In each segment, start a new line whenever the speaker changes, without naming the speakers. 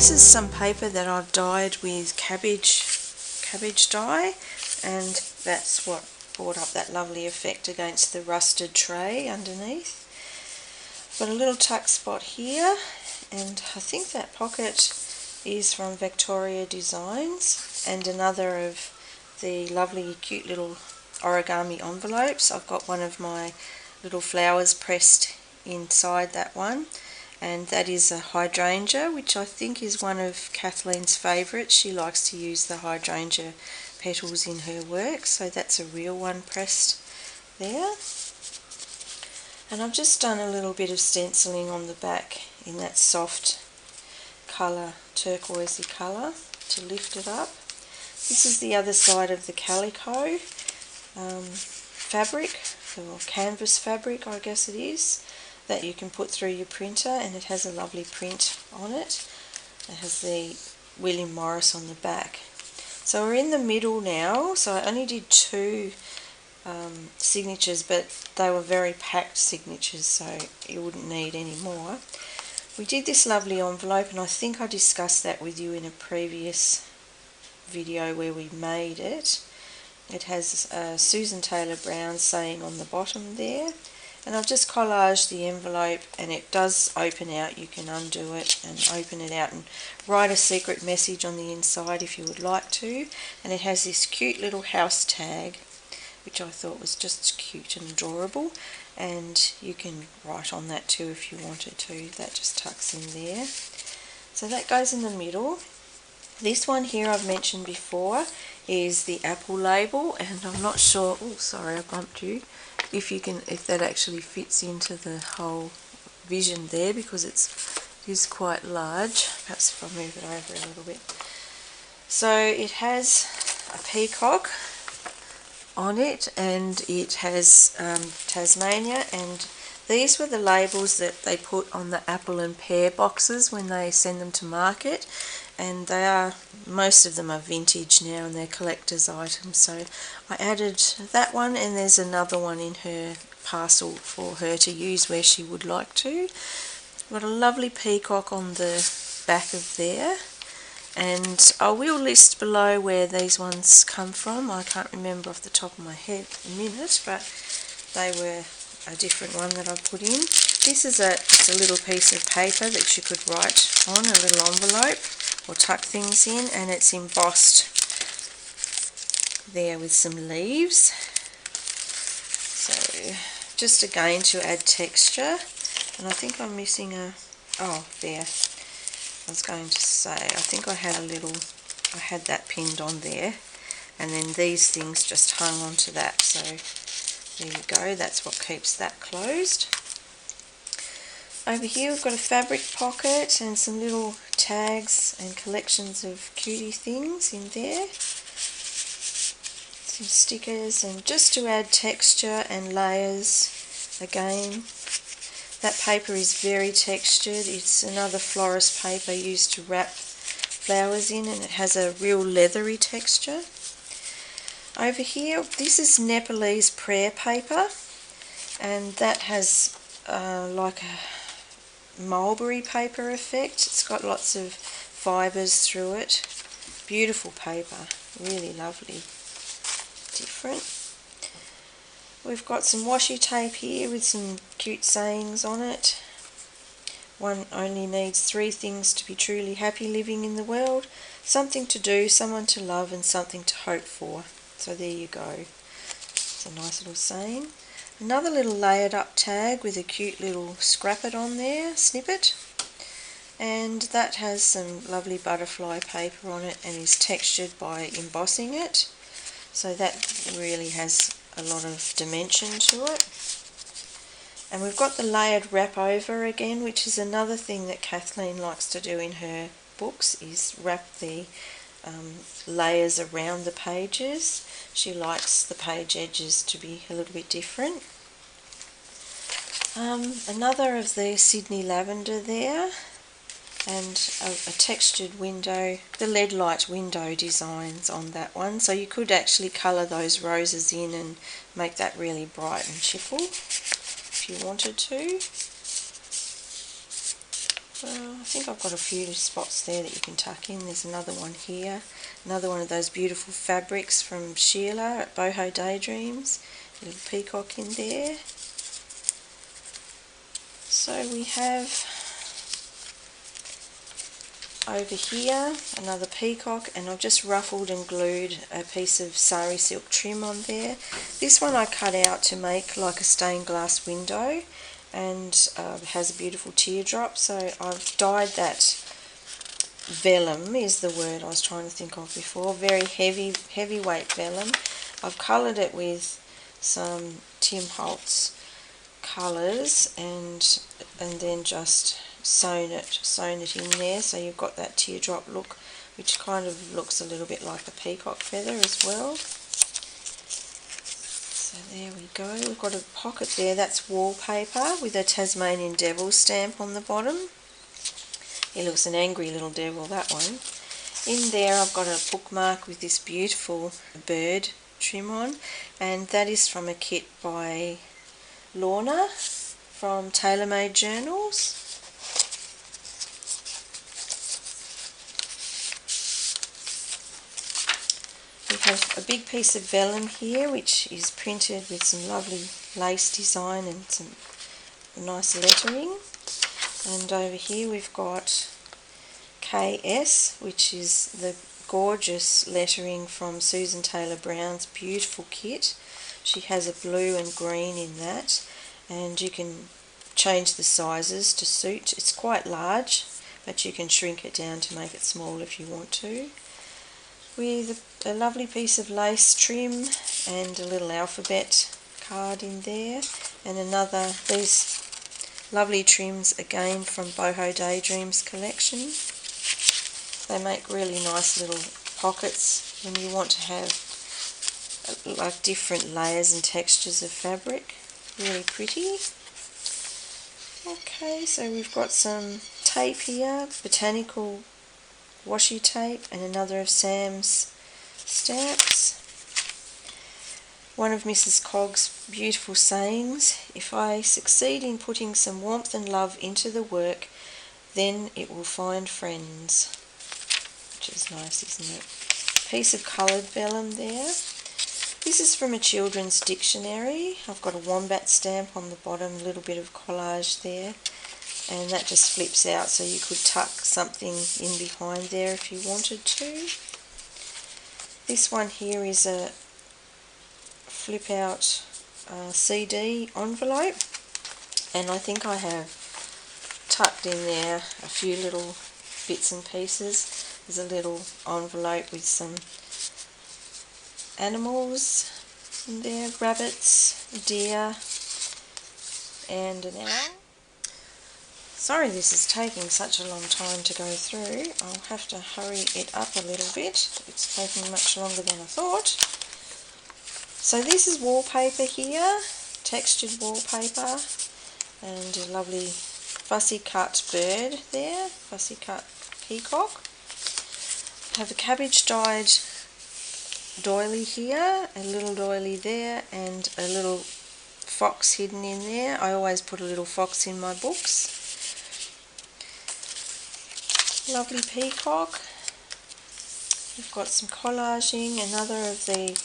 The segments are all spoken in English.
this is some paper that I've dyed with cabbage dye, and that's what brought up that lovely effect against the rusted tray underneath. Got a little tuck spot here, and I think that pocket is from Victoria Designs, and another of the lovely cute little origami envelopes. I've got one of my little flowers pressed inside that one, and that is a hydrangea, which I think is one of Kathleen's favourites. She likes to use the hydrangea petals in her work, so that's a real one pressed there. And I've just done a little bit of stenciling on the back in that soft colour, turquoisey colour, to lift it up. This is the other side of the calico fabric, or canvas fabric I guess it is, that you can put through your printer, and it has a lovely print on it. It has the William Morris on the back. So we're in the middle now, so I only did 2 signatures, but they were very packed signatures, so you wouldn't need any more. We did this lovely envelope, and I think I discussed that with you in a previous video where we made it. It has Susan Taylor Brown saying on the bottom there, and I've just collaged the envelope, and it does open out. You can undo it and open it out and write a secret message on the inside if you would like to. And it has this cute little house tag, which I thought was just cute and adorable, and you can write on that too if you wanted to. That just tucks in there. So that goes in the middle. This one here I've mentioned before is the Apple label, and I'm not sure, oh sorry I bumped you, if that actually fits into the whole vision there, because it is quite large. Perhaps if I move it over a little bit. So it has a peacock on it, and it has Tasmania, and these were the labels that they put on the apple and pear boxes when they send them to market, and most of them are vintage now and they're collector's items. So I added that one, and there's another one in her parcel for her to use where she would like to. Got a lovely peacock on the back of there, and I will list below where these ones come from. I can't remember off the top of my head at the minute, but they were a different one that I put in. This is just a little piece of paper that you could write on, a little envelope, or tuck things in, and it's embossed there with some leaves. So just again to add texture, and I think I'm missing there. I was going to say, I think I had that pinned on there, and then these things just hung onto that, so there you go, that's what keeps that closed. Over here we've got a fabric pocket and some little tags and collections of cutie things in there. Some stickers, and just to add texture and layers again. That paper is very textured. It's another florist paper used to wrap flowers in, and it has a real leathery texture. Over here, this is Nepalese prayer paper, and that has like a mulberry paper effect. It's got lots of fibres through it. Beautiful paper, really lovely, different. We've got some washi tape here with some cute sayings on it. One only needs 3 things to be truly happy living in the world: something to do, someone to love, and something to hope for. So there you go. It's a nice little saying. Another little layered up tag with a cute little scrappet on there, snippet. And that has some lovely butterfly paper on it and is textured by embossing it. So that really has a lot of dimension to it. And we've got the layered wrap over again, which is another thing that Kathleen likes to do in her books, is wrap the layers around the pages. She likes the page edges to be a little bit different. Another of the Sydney lavender there, and a textured window, the LED light window designs on that one, so you could actually colour those roses in and make that really bright and cheerful if you wanted to. I think I've got a few spots there that you can tuck in. There's another one here, another one of those beautiful fabrics from Sheila at Bohodaydreams, a little peacock in there. So we have over here another peacock, and I've just ruffled and glued a piece of sari silk trim on there. This one I cut out to make like a stained glass window, and it has a beautiful teardrop, so I've dyed that vellum is the word I was trying to think of before, very heavyweight vellum. I've coloured it with some Tim Holtz colours and then just sewn it in there, so you've got that teardrop look, which kind of looks a little bit like a peacock feather as well. So there we go, we've got a pocket there, that's wallpaper with a Tasmanian devil stamp on the bottom. It looks an angry little devil, that one. In there I've got a bookmark with this beautiful bird trim on, and that is from a kit by Lorna from Tailor-Made Journals. We have a big piece of vellum here which is printed with some lovely lace design and some nice lettering. And over here we've got KS, which is the gorgeous lettering from Susan Taylor Brown's beautiful kit. She has a blue and green in that, and you can change the sizes to suit. It's quite large, but you can shrink it down to make it small if you want to. With a lovely piece of lace trim and a little alphabet card in there, and another, these lovely trims again from Bohodaydreams collection. They make really nice little pockets when you want to have like different layers and textures of fabric. Really pretty. Okay, so we've got some tape here, botanical washi tape, and another of Sam's stamps. One of Mrs. Cogs' beautiful sayings: if I succeed in putting some warmth and love into the work, then it will find friends. Which is nice, isn't it? Piece of coloured vellum there. This is from a children's dictionary. I've got a wombat stamp on the bottom, a little bit of collage there, and that just flips out, so you could tuck something in behind there if you wanted to. This one here is a flip out CD envelope, and I think I have tucked in there a few little bits and pieces. There's a little envelope with some animals in there, rabbits, deer, and an owl. Sorry this is taking such a long time to go through. I'll have to hurry it up a little bit. It's taking much longer than I thought. So this is wallpaper here, textured wallpaper, and a lovely fussy cut bird there, fussy cut peacock. I have a cabbage dyed doily here, a little doily there, and a little fox hidden in there. I always put a little fox in my books. Lovely peacock. We've got some collaging, another of the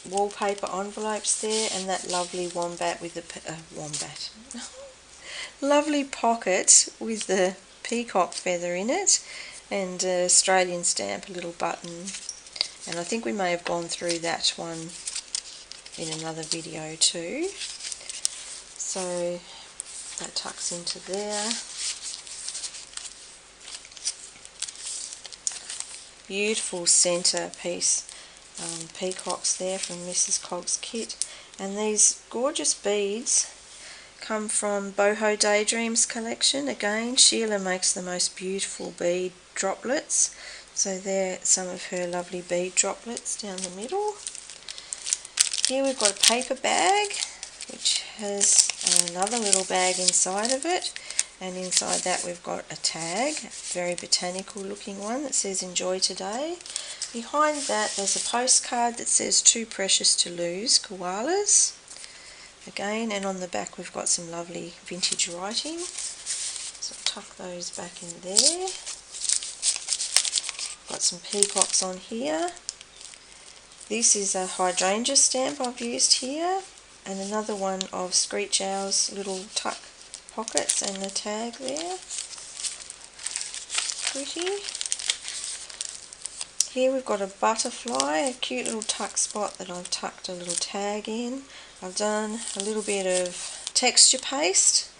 wallpaper envelopes there, and that lovely wombat with the lovely pocket with the peacock feather in it, and Australian stamp, a little button. And I think we may have gone through that one in another video too. So that tucks into there. Beautiful centre piece, peacocks there from Mrs. Cogs' kit. And these gorgeous beads come from Bohodaydreams collection. Again, Sheila makes the most beautiful bead droplets. So there are some of her lovely bead droplets down the middle. Here we've got a paper bag, which has another little bag inside of it. And inside that we've got a tag, a very botanical looking one that says "Enjoy Today." Behind that there's a postcard that says "Too Precious to Lose, Koalas." Again, and on the back we've got some lovely vintage writing. So I'll tuck those back in there. Got some peacocks on here. This is a hydrangea stamp I've used here, and another one of Screech Owl's little tuck pockets and the tag there. Pretty. Here we've got a butterfly, a cute little tuck spot that I've tucked a little tag in. I've done a little bit of texture paste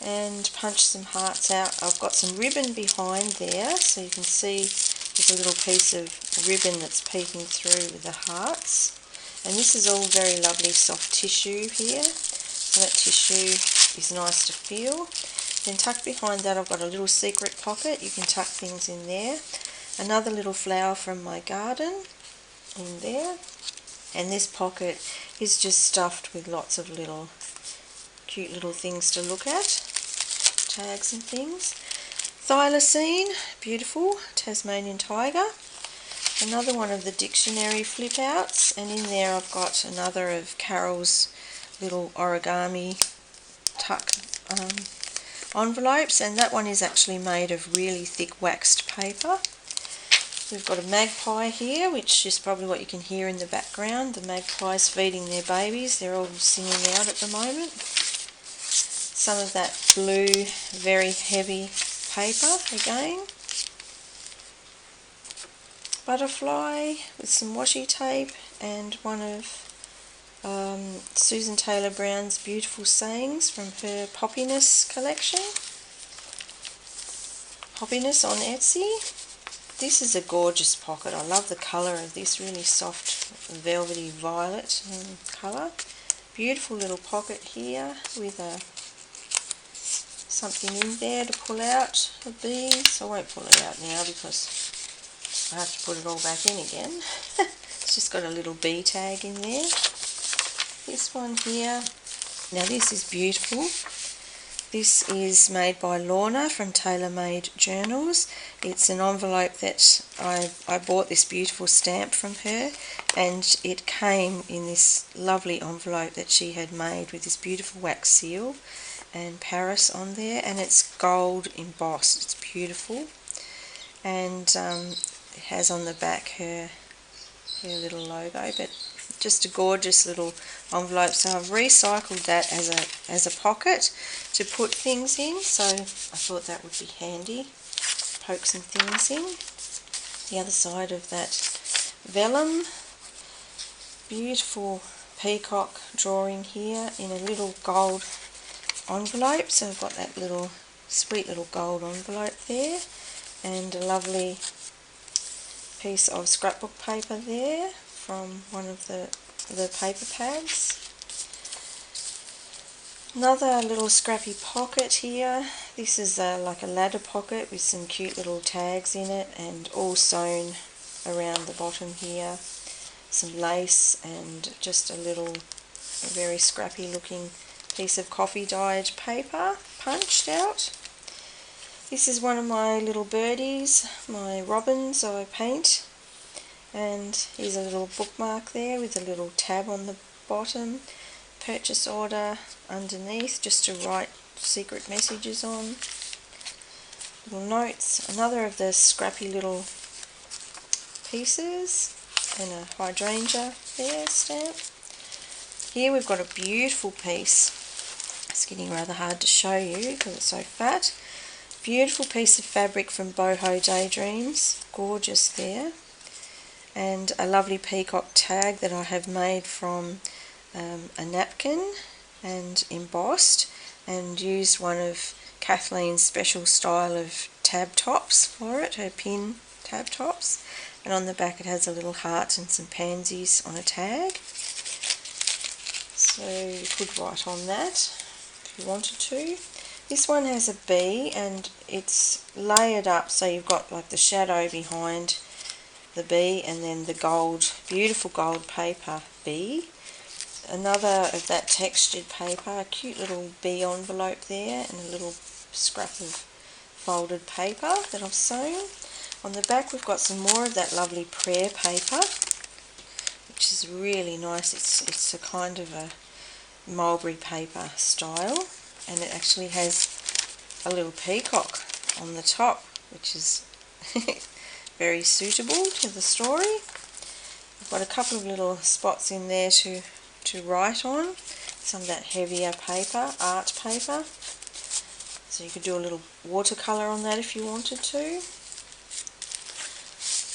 and punched some hearts out. I've got some ribbon behind there, so you can see there's a little piece of ribbon that's peeking through with the hearts. And this is all very lovely soft tissue here, so that tissue is nice to feel. Then tucked behind that I've got a little secret pocket. You can tuck things in there. Another little flower from my garden in there. And this pocket is just stuffed with lots of little cute little things to look at. Tags and things. Thylacine, beautiful, Tasmanian tiger. Another one of the dictionary flip outs, and in there I've got another of Carol's little origami tuck envelopes, and that one is actually made of really thick waxed paper. We've got a magpie here, which is probably what you can hear in the background. The magpies feeding their babies. They're all singing out at the moment. Some of that blue, very heavy paper again. Butterfly with some washi tape, and one of Susan Taylor Brown's beautiful sayings from her Poppiness collection. Poppiness on Etsy. This is a gorgeous pocket. I love the colour of this, really soft velvety violet colour. Beautiful little pocket here with something in there to pull out the beads. I won't pull it out now because I have to put it all back in again. It's just got a little bee tag in there. This one here. Now this is beautiful. This is made by Lorna from Tailor Made Journals. It's an envelope that I bought this beautiful stamp from her, and it came in this lovely envelope that she had made with this beautiful wax seal and Paris on there, and it's gold embossed. It's beautiful, and it has on the back her little logo, but just a gorgeous little envelope. So I've recycled that as a pocket to put things in, so I thought that would be handy. Poke some things in. The other side of that vellum, beautiful peacock drawing here in a little gold envelope. So I've got that little sweet little gold envelope there, and a lovely piece of scrapbook paper there from one of the paper pads. Another little scrappy pocket here. This is like a ladder pocket with some cute little tags in it, and all sewn around the bottom here. Some lace and just a very scrappy looking piece of coffee dyed paper punched out. This is one of my little birdies, my robins I paint, and here's a little bookmark there with a little tab on the bottom. Purchase order underneath just to write secret messages on. Little notes. Another of the scrappy little pieces, and a hydrangea there stamp. Here we've got a beautiful piece. It's getting rather hard to show you because it's so fat. Beautiful piece of fabric from Bohodaydreams. Gorgeous there. And a lovely peacock tag that I have made from a napkin and embossed, and used one of Kathleen's special style of tab tops for it, her pin tab tops, and on the back it has a little heart and some pansies on a tag. So you could write on that if you wanted to. This one has a bee, and it's layered up, so you've got like the shadow behind the bee and then the gold, beautiful gold paper bee. Another of that textured paper, a cute little bee envelope there, and a little scrap of folded paper that I've sewn. On the back we've got some more of that lovely prayer paper, which is really nice. It's a kind of a mulberry paper style, and it actually has a little peacock on the top, which is very suitable to the story. I've got a couple of little spots in there to write on, some of that heavier paper, art paper. So you could do a little watercolour on that if you wanted to.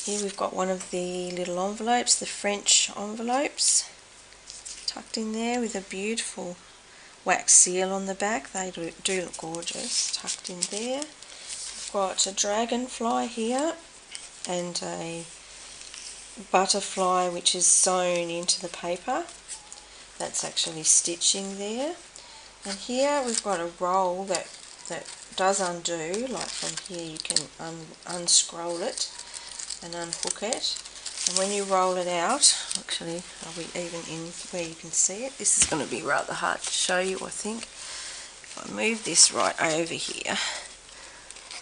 Here we've got one of the little envelopes, the French envelopes, tucked in there with a beautiful wax seal on the back. They do look gorgeous, tucked in there. We've got a dragonfly here and a butterfly which is sewn into the paper. That's actually stitching there. And here we've got a roll that does undo, like from here you can unscroll it and unhook it, and when you roll it out, actually I'll be even in where you can see it. This is going to be rather hard to show you, I think. If I move this right over here,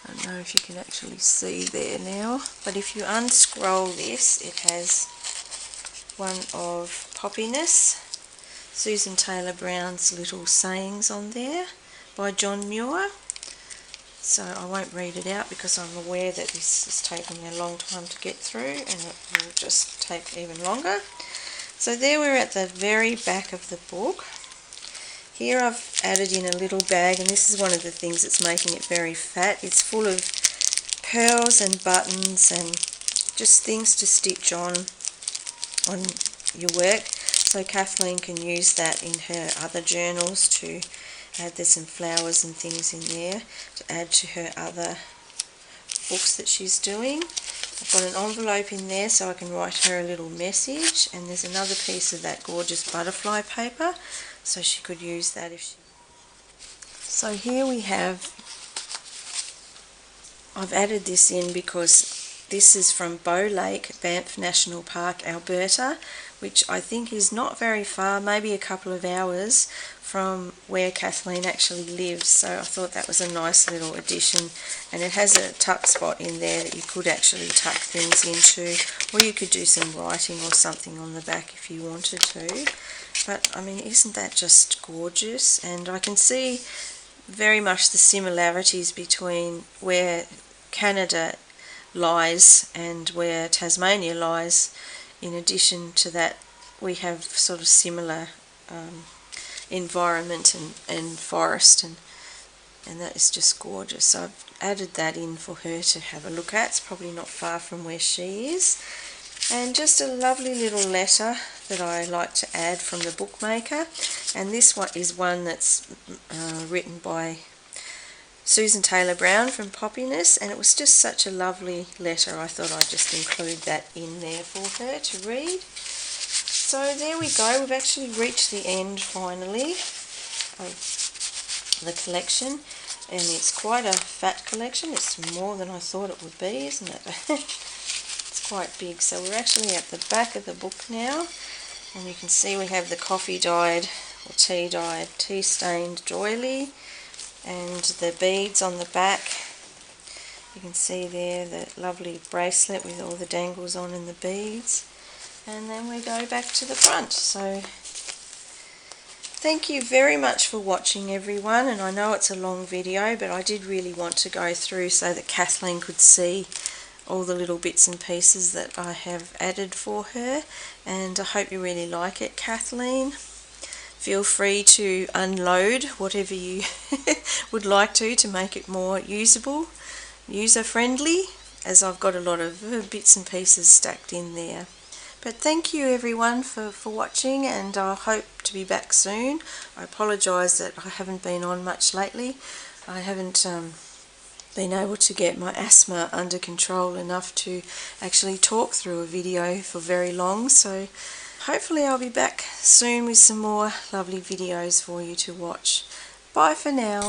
I don't know if you can actually see there now, but if you unscroll this, it has one of Poppiness, Susan Taylor Brown's little sayings on there by John Muir. So I won't read it out because I'm aware that this is taking a long time to get through, and it will just take even longer. So there we're at the very back of the book. Here I've added in a little bag, and this is one of the things that's making it very fat. It's full of pearls and buttons and just things to stitch on your work. So Kathleen can use that in her other journals to add. There's some flowers and things in there to add to her other books that she's doing. I've got an envelope in there so I can write her a little message, and there's another piece of that gorgeous butterfly paper so she could use that if she... So here we have, I've added this in because this is from Bow Lake, Banff National Park, Alberta, which I think is not very far, maybe a couple of hours from where Kathleen actually lives. So I thought that was a nice little addition, and it has a tuck spot in there that you could actually tuck things into, or you could do some writing or something on the back if you wanted to. But I mean, isn't that just gorgeous? And I can see very much the similarities between where Canada lies and where Tasmania lies. In addition to that, we have sort of similar environment and forest, and that is just gorgeous. So I've added that in for her to have a look at. It's probably not far from where she is. And just a lovely little letter that I like to add from the bookmaker, and this one is one that's written by Susan Taylor Brown from Poppiness, and it was just such a lovely letter. I thought I'd just include that in there for her to read. So there we go, we've actually reached the end finally of the collection, and it's quite a fat collection. It's more than I thought it would be, isn't it? It's quite big. So we're actually at the back of the book now, and you can see we have the coffee dyed or tea stained doily, and the beads on the back. You can see there the lovely bracelet with all the dangles on and the beads. And then we go back to the front. So thank you very much for watching, everyone, and I know it's a long video, but I did really want to go through so that Kathleen could see all the little bits and pieces that I have added for her, and I hope you really like it, Kathleen. Feel free to unload whatever you would like to make it more usable, user-friendly, as I've got a lot of bits and pieces stacked in there. But thank you everyone for watching, and I hope to be back soon. I apologise that I haven't been on much lately. I haven't been able to get my asthma under control enough to actually talk through a video for very long, so hopefully I'll be back soon with some more lovely videos for you to watch. Bye for now.